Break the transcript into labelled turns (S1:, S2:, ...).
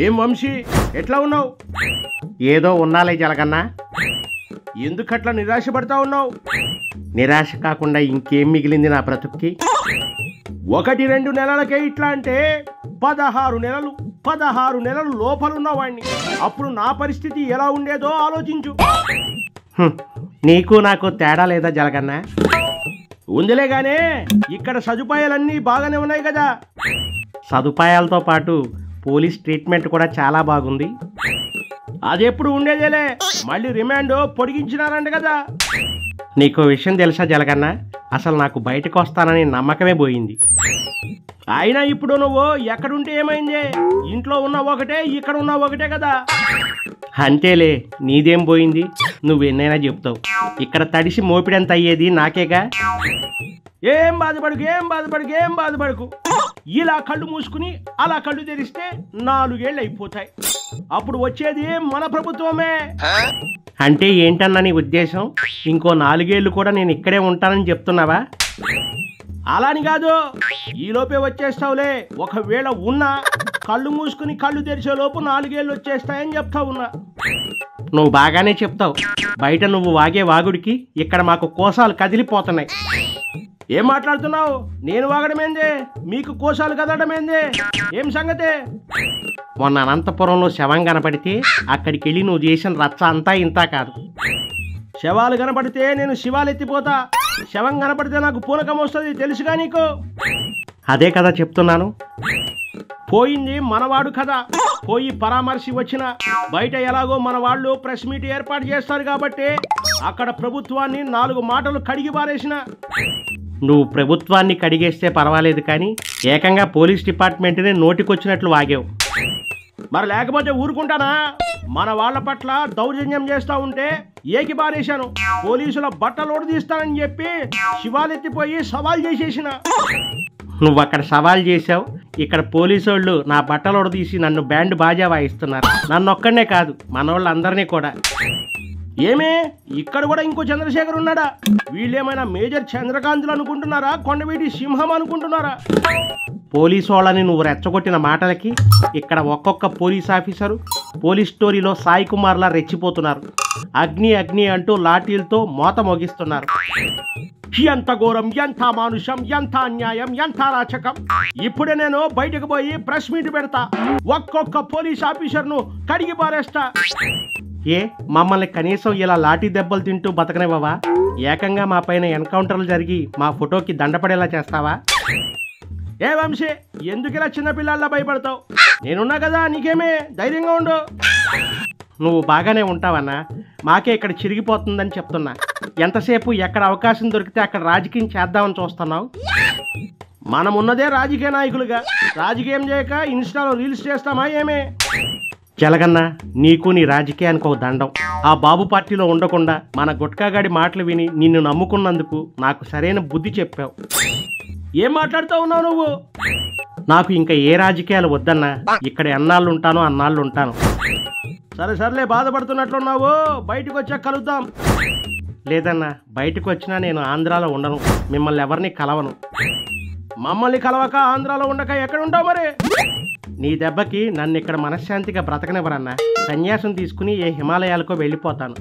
S1: ఏం వంశీ, ఎట్లా ఉన్నావు?
S2: ఏదో ఉన్నాలే జలగన్నా.
S1: ఎందుకట్లా నిరాశపడతా ఉన్నావు?
S2: నిరాశ కాకుండా ఇంకేం మిగిలింది నా బ్రతుక్కి?
S1: 1-2 నెలలకే ఇట్లా అంటే 16 నెలలు లోపలున్నవాడిని. అప్పుడు నా పరిస్థితి ఎలా ఉండేదో ఆలోచించు.
S2: నీకు నాకు తేడా లేదా జలగన్నా?
S1: ఉందిలే గానే, ఇక్కడ సదుపాయాలన్నీ బాగానే ఉన్నాయి కదా.
S2: సదుపాయాలతో పాటు పోలీస్ ట్రీట్మెంట్ కూడా చాలా బాగుంది.
S1: అది ఎప్పుడు ఉండేదేలే, మళ్ళీ రిమాండ్ పొడిగించినారంట కదా.
S2: నీకు విషయం తెలుసా జలగన్నా? అసలు నాకు బయటకు వస్తానని నమ్మకమే పోయింది.
S1: అయినా ఇప్పుడు నువ్వు ఎక్కడుంటే ఏమైంది? ఇంట్లో ఉన్న ఒకటే, ఇక్కడ ఉన్న ఒకటే కదా.
S2: అంతేలే, నీదేం పోయింది? నువ్వెన్నైనా చెప్తావు. ఇక్కడ తడిసి మోపిడంత అయ్యేది నాకేగా.
S1: ఏం బాధపడకు. ఇలా కళ్ళు మూసుకుని అలా కళ్ళు తెరిస్తే 4 ఏళ్ళు అయిపోతాయి. అప్పుడు వచ్చేది మన ప్రభుత్వమే.
S2: అంటే ఏంటన్నా నీ ఉద్దేశం? ఇంకో 4 ఏళ్ళు కూడా నేను ఇక్కడే ఉంటానని చెప్తున్నావా?
S1: అలాని కాదు, ఈలోపే వచ్చేస్తావులే. ఒకవేళ ఉన్నా కళ్ళు మూసుకుని కళ్ళు తెరిచే లోపు 4 ఏళ్ళు వచ్చేస్తాయని చెప్తా ఉన్నా.
S2: నువ్వు బాగానే చెప్తావు. బయట నువ్వు వాగే వాగుడికి ఇక్కడ మాకు కోసాలు కదిలిపోతున్నాయి.
S1: ఏం మాట్లాడుతున్నావు? నేను వాగడమేందే, మీకు కోసాలు కదడమేందే? ఏం సంగతే?
S2: మొన్న అనంతపురంలో శవం కనపడితే అక్కడికి వెళ్ళి నువ్వు చేసిన రచ్చ అంతా ఇంతా కాదు.
S1: శవాలు కనపడితే నేను శివాలెత్తిపోతా. శవం కనపడితే నాకు పూనకం వస్తుంది, తెలుసుగా నీకు?
S2: అదే కదా చెప్తున్నాను.
S1: పోయింది మనవాడు కదా. పోయి పరామర్శి వచ్చిన బయట ఎలాగో మన వాళ్ళు ప్రెస్ మీట్ ఏర్పాటు చేస్తారు కాబట్టి అక్కడ ప్రభుత్వాన్ని 4 మాటలు కడిగి పారేసిన.
S2: నువ్వు ప్రభుత్వాన్ని కడిగేస్తే పర్వాలేదు, కానీ ఏకంగా పోలీస్ డిపార్ట్మెంట్ని నోటికొచ్చినట్లు వాగావు.
S1: మరి లేకపోతే ఊరుకుంటానా? మన వాళ్ళ పట్ల దౌర్జన్యం చేస్తూ ఉంటే ఏకి పారేశాను. పోలీసుల బట్టలోడు తీస్తానని చెప్పి శివాలెత్తిపోయి సవాల్ చేసేసిన.
S2: నువ్వు అక్కడ సవాల్ చేసావు, ఇక్కడ పోలీసు వాళ్ళు నా బట్టలోడు తీసి నన్ను బ్యాండ్ బాజా వాయిస్తున్నారు. నన్ను ఒక్కడనే కాదు, మన వాళ్ళందరినీ కూడా.
S1: ఏమే, ఇక్కడ కూడా ఇంకో చంద్రశేఖర్ ఉన్నాడా? వీళ్ళేమైనా మేజర్ చంద్రకాంతులు అనుకుంటున్నారా? కొండవీటి సింహం అనుకుంటున్నారా?
S2: పోలీసు వాళ్ళని నువ్వు రెచ్చగొట్టిన మాటలకి ఇక్కడ ఒక్కొక్క పోలీస్ ఆఫీసరు పోలీస్ స్టోరీలో సాయి కుమార్లా రెచ్చిపోతున్నారు. అగ్ని అగ్ని అంటూ లాఠీలతో మోత మోగిస్తున్నారు.
S1: ఎంత ఘోరం, ఎంత మానుషం, ఎంత అన్యాయం, ఎంత రాచకం. ఇప్పుడే నేను బయటకు పోయి ప్రెస్ మీట్ పెడతా. ఒక్కొక్క పోలీస్ ఆఫీసర్ను కడిగి పారేస్తా.
S2: ఏ, మమ్మల్ని కనీసం ఇలా లాఠీ దెబ్బలు తింటూ బతకనివ్వవా? ఏకంగా మా పైన ఎన్కౌంటర్లు జరిగి మా ఫోటోకి దండపడేలా చేస్తావా?
S1: ఏ వంశీ, ఎందుకు ఇలా చిన్నపిల్లల్లా భయపడతావు? నేనున్నా కదా, నీకేమే, ధైర్యంగా ఉండు.
S2: నువ్వు బాగానే ఉంటావన్నా, మాకే ఇక్కడ చిరిగిపోతుందని చెప్తున్నా. ఎంతసేపు ఎక్కడ అవకాశం దొరికితే అక్కడ రాజకీయం చేద్దామని చూస్తున్నావు.
S1: మనం ఉన్నదే రాజకీయ నాయకులుగా. రాజకీయం చేయక ఇన్స్టాలో రీల్స్ చేస్తామా ఏమే?
S2: జలగన్నా, నీకు నీ రాజకీయానికి ఒక దండం. ఆ బాబు పార్టీలో ఉండకుండా మన గుట్కాగాడి మాటలు విని నిన్ను నమ్ముకున్నందుకు నాకు సరైన బుద్ధి చెప్పావు.
S1: ఏం మాట్లాడుతూ ఉన్నావు నువ్వు?
S2: నాకు ఇంకా ఏ రాజకీయాలు వద్దన్నా. ఇక్కడ ఎన్నాళ్ళు ఉంటానో అన్నాళ్ళు ఉంటాను.
S1: సరేలే, బాధపడుతున్నట్లున్నావు. బయటకు వచ్చాక కలుద్దాం.
S2: లేదన్నా, బయటకు వచ్చినా నేను ఆంధ్రాలో ఉండను. మిమ్మల్ని ఎవరిని కలవను.
S1: మమ్మల్ని కలవక ఆంధ్రాలో ఉండక ఎక్కడ ఉంటావు మరి?
S2: నీ దెబ్బకి నన్ను ఇక్కడ మనశ్శాంతిగా బ్రతకనివ్వరన్నా. సన్యాసం తీసుకుని ఏ హిమాలయాలకో వెళ్ళిపోతాను.